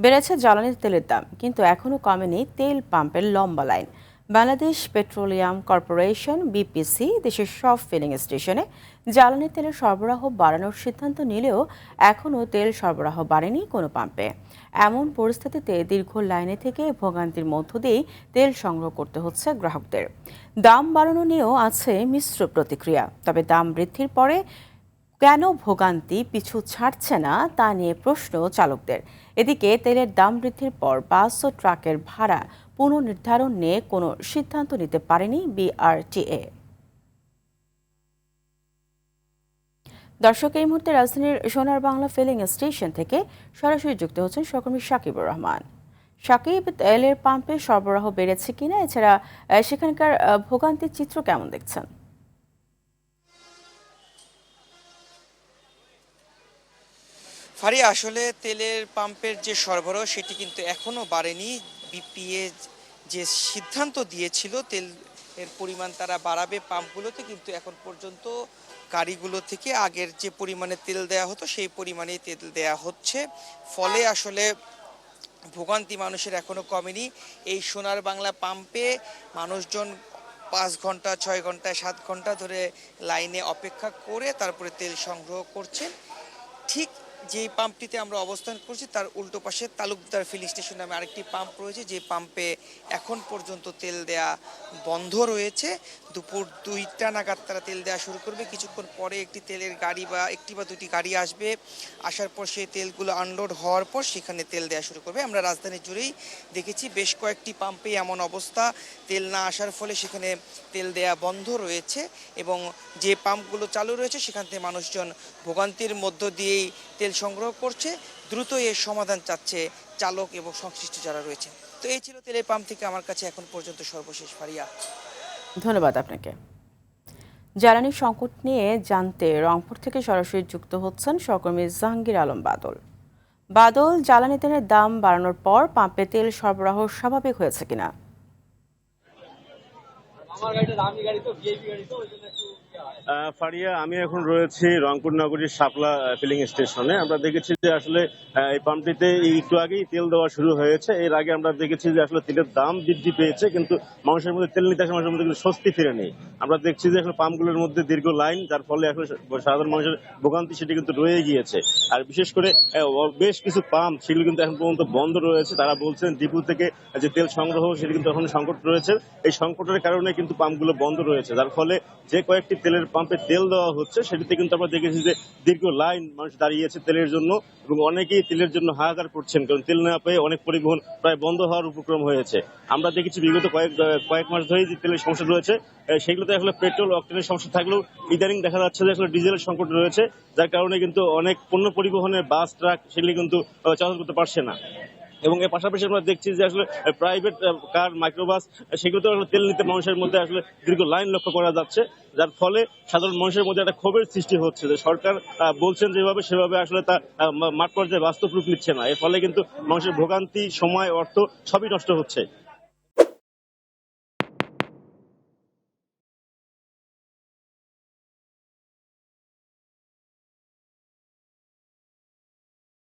বেড়েছে জ্বালানি তেলের দাম, কিন্তু এখনো কমেনি তেল পাম্পের লম্বা line. Bangladesh petroleum corporation BPC দেশের সব ফিলিং স্টেশনে জ্বালানি তেলের সরবরাহ বাড়ানোর সিদ্ধান্ত নিলেও এখনও তেল সরবরাহ বাড়েনি কোনো পাম্পে। এমন পরিস্থিতিতে দীর্ঘ লাইনে থেকে ভোগান্তির মধ্য দিয়েই তেল সংগ্রহ করতে হচ্ছে গ্রাহকদের। দাম বাড়ানো নিয়েও আছে মিশ্র প্রতিক্রিয়া, তবে দাম বৃদ্ধির পরে কেন ভোগান্তি পিছু ছাড়ছে না তা নিয়ে প্রশ্ন চালকদের। এদিকে তেলের দাম বৃদ্ধির পর বাস ও ট্রাকের ভাড়া পুনর্নির্ধারণ নিয়ে কোনো সিদ্ধান্ত নিতে পারেনি বিআরটিএ। দর্শক, এই মুহূর্তে রাজধানীর সোনার বাংলা ফিলিং স্টেশন থেকে সরাসরি যুক্ত হচ্ছেন সহকর্মী সাকিবুর রহমান। সাকিব, তেলের পাম্পে সরবরাহ বেড়েছে কিনা, এছাড়া সেখানকার ভোগান্তির চিত্র কেমন দেখছেন? ফারিয়া, আসলে তেলের পাম্পের যে সরবরাহ সেটি কিন্তু এখনো বাড়েনি। বিপিএ যে সিদ্ধান্ত দিয়েছিল তেল এর পরিমাণ তারা বাড়াবে পাম্পগুলোতে, কিন্তু এখন পর্যন্ত গাড়িগুলো থেকে আগের যে পরিমাণে তেল দেয়া হতো সেই পরিমাণেই তেল দেয়া হচ্ছে। ফলে আসলে ভোগান্তি মানুষের এখনো কমেনি। এই সোনার বাংলা পাম্পে মানুষজন 5 ঘন্টা, 6 ঘন্টা, 7 ঘন্টা ধরে লাইনে অপেক্ষা করে তারপরে তেল সংগ্রহ করছেন। ঠিক যেই পাম্পটিতে আমরা অবস্থান করছি তার উল্টো পাশে তালুকদার ফিলিং স্টেশন নামে আরেকটি পাম্প রয়েছে, যে পাম্পে এখন পর্যন্ত তেল দেয়া বন্ধ রয়েছে। দুপুর 2টা নাগাদ তারা তেল দেওয়া শুরু করবে। কিছুক্ষণ পরে একটি তেলের গাড়ি বা একটি বা দুটি গাড়ি আসবে। আসার পর সেই তেলগুলো আনলোড হওয়ার পর সেখানে তেল দেওয়া শুরু করবে। আমরা রাজধানী জুড়েই দেখেছি বেশ কয়েকটি পাম্পে এমন অবস্থা, তেল না আসার ফলে সেখানে তেল দেয়া বন্ধ রয়েছে এবং যে পাম্পগুলো চালু রয়েছে সেখান থেকে মানুষজন ভোগান্তির মধ্য দিয়েই তেল সংগ্রহ করছে। দ্রুত এর সমাধান চাচ্ছে চালক এবং সংশ্লিষ্ট যারা রয়েছে। তো এই ছিল তেলের পাম্প থেকে আমার কাছে এখন পর্যন্ত সর্বশেষ। ফারিয়া, ধন্যবাদ আপনাকে। জ্বালানি সংকট নিয়ে জানতে রংপুর থেকে সরাসরি যুক্ত হচ্ছেন সহকর্মী জাহাঙ্গীর আলম বাদল। বাদল, জ্বালানি তেলের দাম বাড়ানোর পর পাম্পে তেল সরবরাহ স্বাভাবিক হয়েছে কিনা? ফারিয়া, আমি এখন রয়েছি রংপুর নগরীর শাপলা ফিলিং স্টেশনে। আমরা দেখেছি যে আসলে এই পাম্পটিতে একটু আগেই তেল দেওয়া শুরু হয়েছে। এর আগে আমরা দেখেছি যে আসলে তেলের দাম বৃদ্ধি পেয়েছে, কিন্তু মানুষের মধ্যে তেল নিতে আসা মানুষের মধ্যে কিন্তু স্বস্তি ফিরে নেই। আমরা দেখছি যে আসলে পাম্পগুলোর মধ্যে দীর্ঘ লাইন, যার ফলে আসলে সাধারণ মানুষের ভোগান্তি সেটি কিন্তু রয়ে গিয়েছে। আর বিশেষ করে বেশ কিছু পাম্প সেগুলো কিন্তু এখন পর্যন্ত বন্ধ রয়েছে। তারা বলছেন ডিপো থেকে যে তেল সংগ্রহ সেটি কিন্তু এখন সংকট রয়েছে। এই সংকটের কারণে কিন্তু পাম্পগুলো বন্ধ রয়েছে, যার ফলে যে কয়েকটি তেলের পাম্পে তেল দেওয়া হচ্ছে সেটিতে কিন্তু আমরা দেখেছি যে দীর্ঘ লাইন মানুষ দাঁড়িয়েছে তেলের জন্য, এবং অনেকেই তেলের জন্য হাহাকার করছেন, কারণ তেল না পেয়ে অনেক পরিবহন প্রায় বন্ধ হওয়ার উপক্রম হয়েছে। আমরা দেখেছি বিগত কয়েক মাস ধরেই যে তেলের সমস্যা রয়েছে, সেগুলোতে আসলে পেট্রোল অক্টেনের সমস্যা থাকলেও ইদানিং দেখা যাচ্ছে যে আসলে ডিজেলের সংকট রয়েছে, যার কারণে কিন্তু অনেক পণ্য পরিবহনের বাস ট্রাক সেগুলি কিন্তু চলাচল করতে পারছে না। এবং এর পাশাপাশি আমরা দেখছি যে আসলে প্রাইভেট কার, মাইক্রোবাস সেগুলোতে তেল নিতে মানুষের মধ্যে আসলে দীর্ঘ লাইন লক্ষ্য করা যাচ্ছে, যার ফলে সাধারণ মানুষের মধ্যে একটা ক্ষোভের সৃষ্টি হচ্ছে যে সরকার বলছেন যেভাবে সেভাবে আসলে তা মাঠ পর্যায়ে বাস্তব রূপ নিচ্ছে না। এর ফলে কিন্তু মানুষের ভোগান্তি, সময়, অর্থ সবই নষ্ট হচ্ছে।